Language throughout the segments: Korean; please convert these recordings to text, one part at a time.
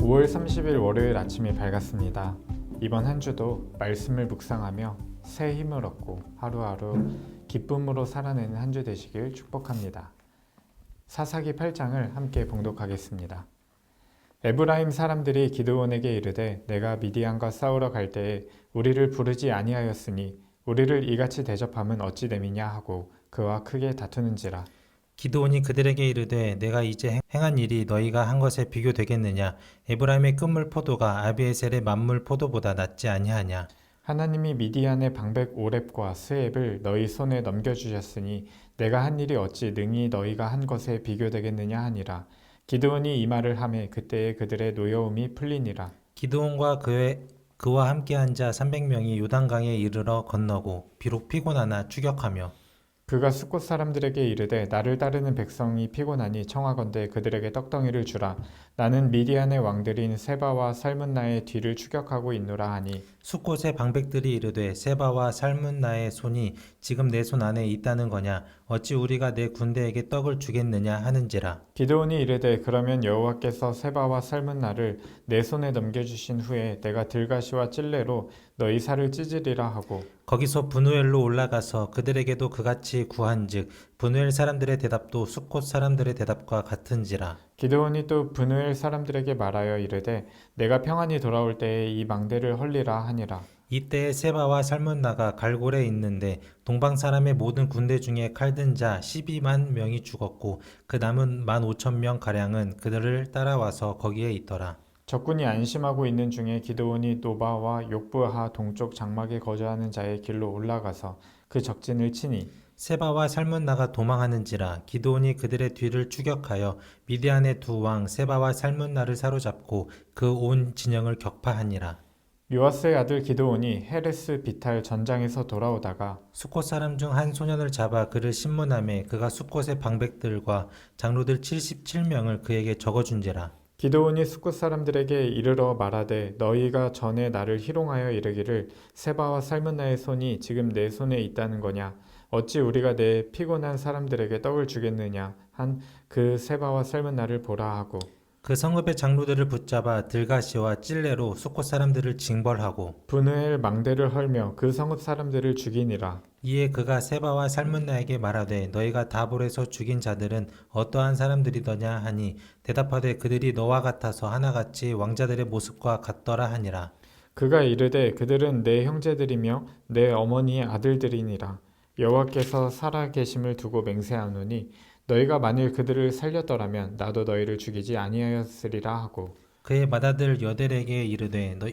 5월 30일 월요일 아침이 밝았습니다. 이번 한 주도 말씀을 묵상하며 새 힘을 얻고 하루하루 기쁨으로 살아내는 한 주 되시길 축복합니다. 사사기 8장을 함께 봉독하겠습니다. 에브라임 사람들이 기드온에게 이르되 내가 미디안과 싸우러 갈 때에 우리를 부르지 아니하였으니 우리를 이같이 대접함은 어찌 됨이냐 하고 그와 크게 다투는지라. 기드온이 그들에게 이르되 내가 이제 행한 일이 너희가 한 것에 비교되겠느냐. 에브라임의 끝물 포도가 아비에셀의 만물 포도보다 낫지 아니하냐. 하나님이 미디안의 방백 오렙과 스앱을 너희 손에 넘겨주셨으니 내가 한 일이 어찌 능히 너희가 한 것에 비교되겠느냐 하니라. 기드온이 이 말을 하매 그때에 그들의 노여움이 풀리니라. 기드온과 그와 함께한 자 300명이 요단강에 이르러 건너고 비록 피곤하나 추격하며 그가 숫곳 사람들에게 이르되 나를 따르는 백성이 피곤하니 청하건대 그들에게 떡덩이를 주라. 나는 미디안의 왕들인 세바와 살문나의 뒤를 추격하고 있노라 하니 숫곳의 방백들이 이르되 세바와 살문나의 손이 지금 내 손 안에 있다는 거냐. 어찌 우리가 내 군대에게 떡을 주겠느냐 하는지라. 기드온이 이르되 그러면 여호와께서 세바와 살문나를 내 손에 넘겨주신 후에 내가 들가시와 찔레로 너희 살을 찢으리라 하고 거기서 브누엘로 올라가서 그들에게도 그같이 구한즉 브누엘 사람들의 대답도 숫곳 사람들의 대답과 같은지라. 기드온이 또 브누엘 사람들에게 말하여 이르되 내가 평안히 돌아올 때에 이 망대를 헐리라 하니라. 이때에 세바와 살문나가 갈골에 있는데 동방 사람의 모든 군대 중에 칼든 자 12만 명이 죽었고 그 남은 15,000명 가량은 그들을 따라와서 거기에 있더라. 적군이 안심하고 있는 중에 기드온이 노바와 욕부하 동쪽 장막에 거주하는 자의 길로 올라가서 그 적진을 치니 세바와 살문나가 도망하는지라. 기드온이 그들의 뒤를 추격하여 미디안의 두 왕 세바와 살문나를 사로잡고 그 온 진영을 격파하니라. 요아스의 아들 기드온이 헤레스 비탈 전장에서 돌아오다가 숫곳 사람 중 한 소년을 잡아 그를 신문하매 그가 숫곳의 방백들과 장로들 77명을 그에게 적어준지라. 기드온이 숫곳 사람들에게 이르러 말하되 너희가 전에 나를 희롱하여 이르기를 세바와 살문나의 손이 지금 내 손에 있다는 거냐. 어찌 우리가 내 피곤한 사람들에게 떡을 주겠느냐 한 그 세바와 살문나를 보라 하고 그 성읍의 장로들을 붙잡아 들가시와 찔레로 숫곳 사람들을 징벌하고 브누엘 망대를 헐며 그 성읍 사람들을 죽이니라. 이에 그가 세바와 살문나에게 말하되 너희가 다볼에서 죽인 자들은 어떠한 사람들이더냐 하니 대답하되 그들이 너와 같아서 하나같이 왕자들의 모습과 같더라 하니라. 그가 이르되 그들은 내 형제들이며 내 어머니의 아들들이니라. 여호와께서 살아계심을 두고 맹세하노니 너희가 만일 그들을 살렸더라면 나도 너희를 죽이지 아니하였으리라 하고 그의 맏아들 여델에게 이르되 너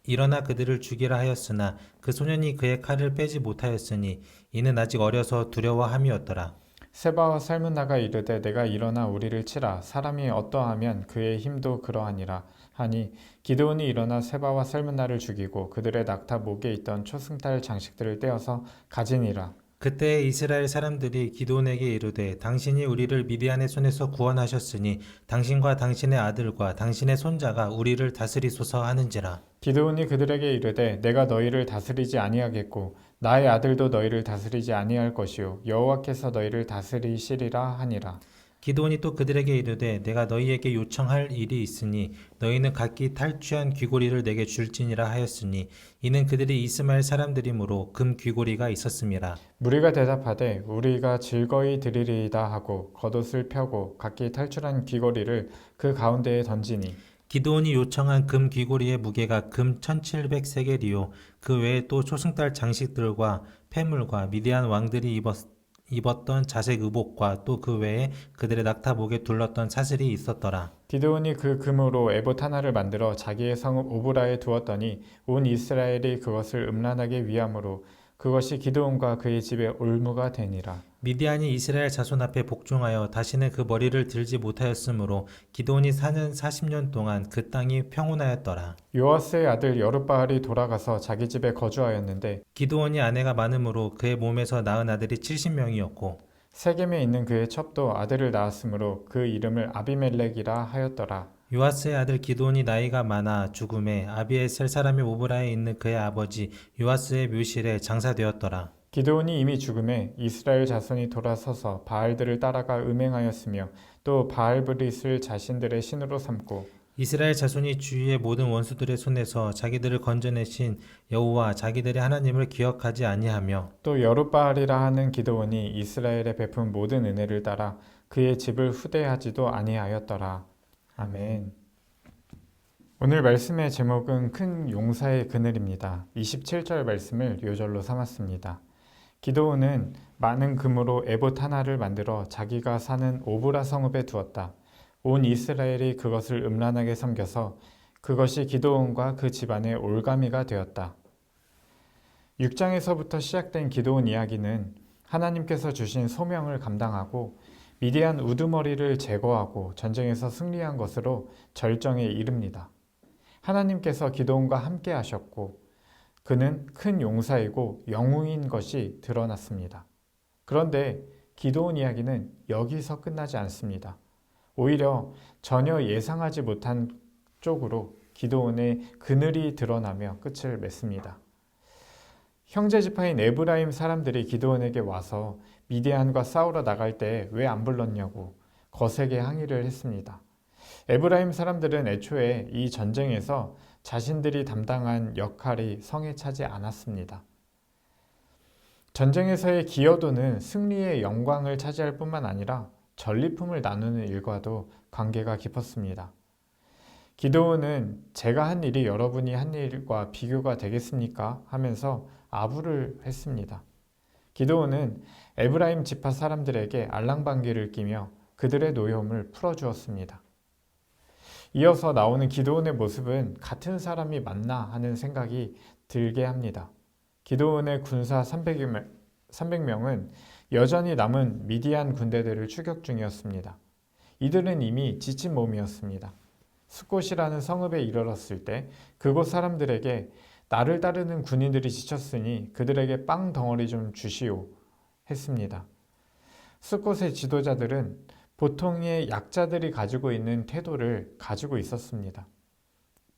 일어나 그들을 죽이라 하였으나 그 소년이 그의 칼을 빼지 못하였으니 이는 아직 어려서 두려워함이었더라. 세바와 살문나가 이르되 내가 일어나 우리를 치라. 사람이 어떠하면 그의 힘도 그러하니라 하니 기드온이 일어나 세바와 살문나를 죽이고 그들의 낙타 목에 있던 초승달 장식들을 떼어서 가지니라. 그때 이스라엘 사람들이 기드온에게 이르되 당신이 우리를 미디안의 손에서 구원하셨으니 당신과 당신의 아들과 당신의 손자가 우리를 다스리소서 하는지라. 기드온이 그들에게 이르되 내가 너희를 다스리지 아니하겠고 나의 아들도 너희를 다스리지 아니할 것이요 여호와께서 너희를 다스리시리라 하니라. 기드온이 또 그들에게 이르되 내가 너희에게 요청할 일이 있으니 너희는 각기 탈취한 귀고리를 내게 줄지니라 하였으니 이는 그들이 이스마엘 사람들이므로 금 귀고리가 있었음이라. 무리가 대답하되 우리가 즐거이 드리리이다 하고 겉옷을 펴고 각기 탈출한 귀걸이를 그 가운데에 던지니 기드온이 요청한 금 귀고리의 무게가 금 1700세겔이요 그 외에 또 초승달 장식들과 폐물과 미디안 왕들이 입었던 자색 의복과 또 그 외에 그들의 낙타 목에 둘렀던 사슬이 있었더라. 기드온이 그 금으로 에봇 하나를 만들어 자기의 성읍 오브라에 두었더니 온 이스라엘이 그것을 음란하게 위함으로 그것이 기드온과 그의 집에 올무가 되니라. 미디안이 이스라엘 자손 앞에 복종하여 다시는 그 머리를 들지 못하였으므로 기드온이 사는 40년 동안 그 땅이 평온하였더라. 요아스의 아들 여룻바알이 돌아가서 자기 집에 거주하였는데 기드온이 아내가 많으므로 그의 몸에서 낳은 아들이 70명이었고 세겜에 있는 그의 첩도 아들을 낳았으므로 그 이름을 아비멜렉이라 하였더라. 요아스의 아들 기드온이 나이가 많아 죽음에 아비에셀 사람이 오브라에 있는 그의 아버지 요아스의 묘실에 장사되었더라. 기드온이 이미 죽음에 이스라엘 자손이 돌아서서 바알들을 따라가 음행하였으며 또 바알브릿을 자신들의 신으로 삼고 이스라엘 자손이 주위의 모든 원수들의 손에서 자기들을 건져내신 여호와 자기들의 하나님을 기억하지 아니하며 또 여룻바알이라 하는 기드온이 이스라엘에 베푼 모든 은혜를 따라 그의 집을 후대하지도 아니하였더라. 아멘. 오늘 말씀의 제목은 큰 용사의 그늘입니다. 27절 말씀을 요절로 삼았습니다. 기드온은 많은 금으로 에봇 하나를 만들어 자기가 사는 오브라 성읍에 두었다. 온 이스라엘이 그것을 음란하게 섬겨서 그것이 기드온과 그 집안의 올가미가 되었다. 6장에서부터 시작된 기드온 이야기는 하나님께서 주신 소명을 감당하고 미디안 우두머리를 제거하고 전쟁에서 승리한 것으로 절정에 이릅니다. 하나님께서 기드온과 함께 하셨고 그는 큰 용사이고 영웅인 것이 드러났습니다. 그런데 기드온 이야기는 여기서 끝나지 않습니다. 오히려 전혀 예상하지 못한 쪽으로 기드온의 그늘이 드러나며 끝을 맺습니다. 형제 지파인 에브라임 사람들이 기드온에게 와서 미디안과 싸우러 나갈 때 왜 안 불렀냐고 거세게 항의를 했습니다. 에브라임 사람들은 애초에 이 전쟁에서 자신들이 담당한 역할이 성에 차지 않았습니다. 전쟁에서의 기여도는 승리의 영광을 차지할 뿐만 아니라 전리품을 나누는 일과도 관계가 깊었습니다. 기드온은 제가 한 일이 여러분이 한 일과 비교가 되겠습니까? 하면서 아부를 했습니다. 기드온은 에브라임 지파 사람들에게 알랑방귀를 끼며 그들의 노여움을 풀어주었습니다. 이어서 나오는 기드온의 모습은 같은 사람이 맞나 하는 생각이 들게 합니다. 기드온의 군사 300명은 여전히 남은 미디안 군대들을 추격 중이었습니다. 이들은 이미 지친 몸이었습니다. 숫곳이라는 성읍에 이르렀을 때 그곳 사람들에게 나를 따르는 군인들이 지쳤으니 그들에게 빵 덩어리 좀 주시오 했습니다. 숫곳의 지도자들은 보통의 약자들이 가지고 있는 태도를 가지고 있었습니다.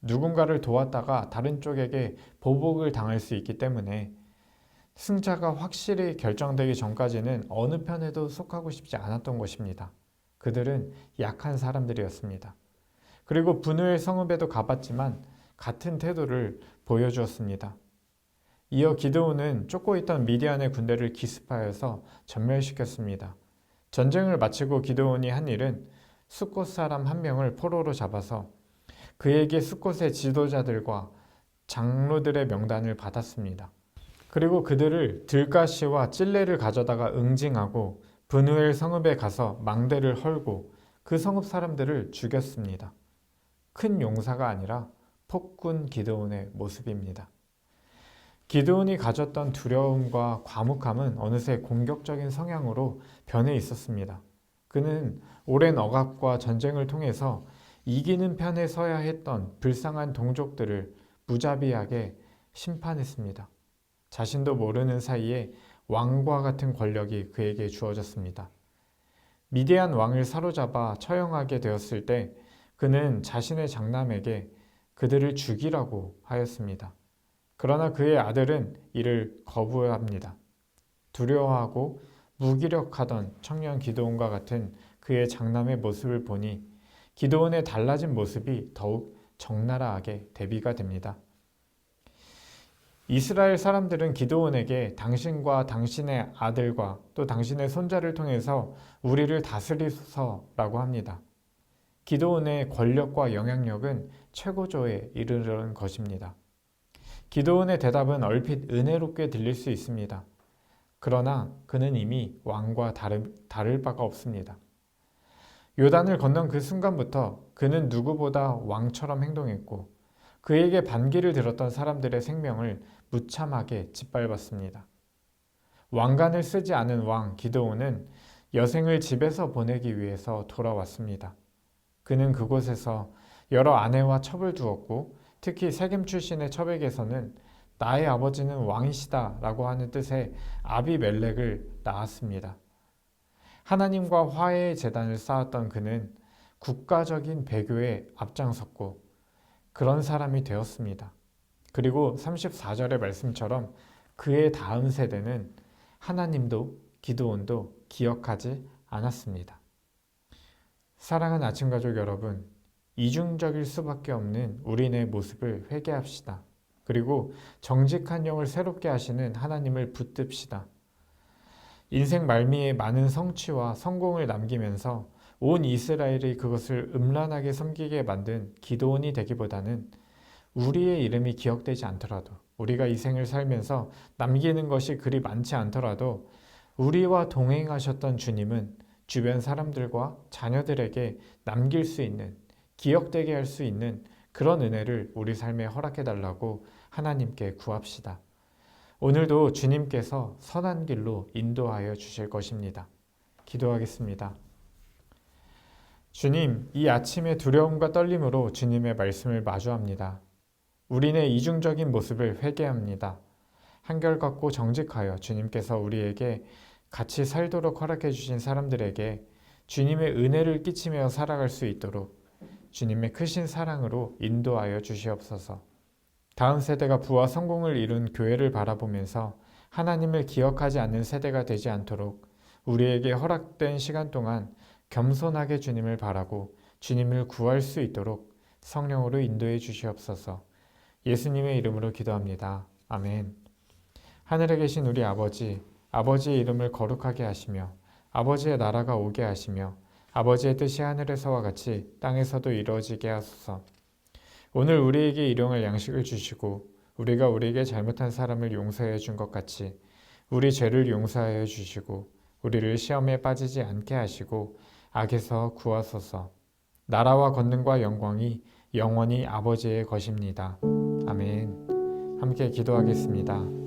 누군가를 도왔다가 다른 쪽에게 보복을 당할 수 있기 때문에 승자가 확실히 결정되기 전까지는 어느 편에도 속하고 싶지 않았던 것입니다. 그들은 약한 사람들이었습니다. 그리고 분우엘 성읍에도 가봤지만 같은 태도를 보여주었습니다. 이어 기드온은 쫓고 있던 미디안의 군대를 기습하여서 전멸시켰습니다. 전쟁을 마치고 기드온이 한 일은 숫곳 사람 한 명을 포로로 잡아서 그에게 숫곳의 지도자들과 장로들의 명단을 받았습니다. 그리고 그들을 들가시와 찔레를 가져다가 응징하고 분우엘 성읍에 가서 망대를 헐고 그 성읍 사람들을 죽였습니다. 큰 용사가 아니라 폭군 기드온의 모습입니다. 기드온이 가졌던 두려움과 과묵함은 어느새 공격적인 성향으로 변해 있었습니다. 그는 오랜 억압과 전쟁을 통해서 이기는 편에 서야 했던 불쌍한 동족들을 무자비하게 심판했습니다. 자신도 모르는 사이에 왕과 같은 권력이 그에게 주어졌습니다. 미디안 왕을 사로잡아 처형하게 되었을 때 그는 자신의 장남에게 그들을 죽이라고 하였습니다. 그러나 그의 아들은 이를 거부합니다. 두려워하고 무기력하던 청년 기드온과 같은 그의 장남의 모습을 보니 기드온의 달라진 모습이 더욱 적나라하게 대비가 됩니다. 이스라엘 사람들은 기드온에게 당신과 당신의 아들과 또 당신의 손자를 통해서 우리를 다스리소서라고 합니다. 기드온의 권력과 영향력은 최고조에 이르는 것입니다. 기드온의 대답은 얼핏 은혜롭게 들릴 수 있습니다. 그러나 그는 이미 왕과 다를 바가 없습니다. 요단을 건넌 그 순간부터 그는 누구보다 왕처럼 행동했고 그에게 반기를 들었던 사람들의 생명을 무참하게 짓밟았습니다. 왕관을 쓰지 않은 왕 기드온은 여생을 집에서 보내기 위해서 돌아왔습니다. 그는 그곳에서 여러 아내와 첩을 두었고 특히 세겜 출신의 첩에게서는 나의 아버지는 왕이시다 라고 하는 뜻의 아비멜렉을 낳았습니다. 하나님과 화해의 제단을 쌓았던 그는 국가적인 배교에 앞장섰고 그런 사람이 되었습니다. 그리고 34절의 말씀처럼 그의 다음 세대는 하나님도 기드온도 기억하지 않았습니다. 사랑하는 아침가족 여러분, 이중적일 수밖에 없는 우리네 모습을 회개합시다. 그리고 정직한 영을 새롭게 하시는 하나님을 붙듭시다. 인생 말미에 많은 성취와 성공을 남기면서 온 이스라엘이 그것을 음란하게 섬기게 만든 기드온이 되기보다는 우리의 이름이 기억되지 않더라도, 우리가 이 생을 살면서 남기는 것이 그리 많지 않더라도 우리와 동행하셨던 주님은 주변 사람들과 자녀들에게 남길 수 있는, 기억되게 할 수 있는 그런 은혜를 우리 삶에 허락해 달라고 하나님께 구합시다. 오늘도 주님께서 선한 길로 인도하여 주실 것입니다. 기도하겠습니다. 주님, 이 아침의 두려움과 떨림으로 주님의 말씀을 마주합니다. 우리네 이중적인 모습을 회개합니다. 한결같고 정직하여 주님께서 우리에게 같이 살도록 허락해 주신 사람들에게 주님의 은혜를 끼치며 살아갈 수 있도록 주님의 크신 사랑으로 인도하여 주시옵소서. 다음 세대가 부와 성공을 이룬 교회를 바라보면서 하나님을 기억하지 않는 세대가 되지 않도록 우리에게 허락된 시간 동안 겸손하게 주님을 바라고 주님을 구할 수 있도록 성령으로 인도해 주시옵소서. 예수님의 이름으로 기도합니다. 아멘. 하늘에 계신 우리 아버지, 아버지의 이름을 거룩하게 하시며 아버지의 나라가 오게 하시며 아버지의 뜻이 하늘에서와 같이 땅에서도 이루어지게 하소서. 오늘 우리에게 일용할 양식을 주시고 우리가 우리에게 잘못한 사람을 용서해 준 것 같이 우리 죄를 용서하여 주시고 우리를 시험에 빠지지 않게 하시고 악에서 구하소서. 나라와 권능과 영광이 영원히 아버지의 것입니다. 아멘. 함께 기도하겠습니다.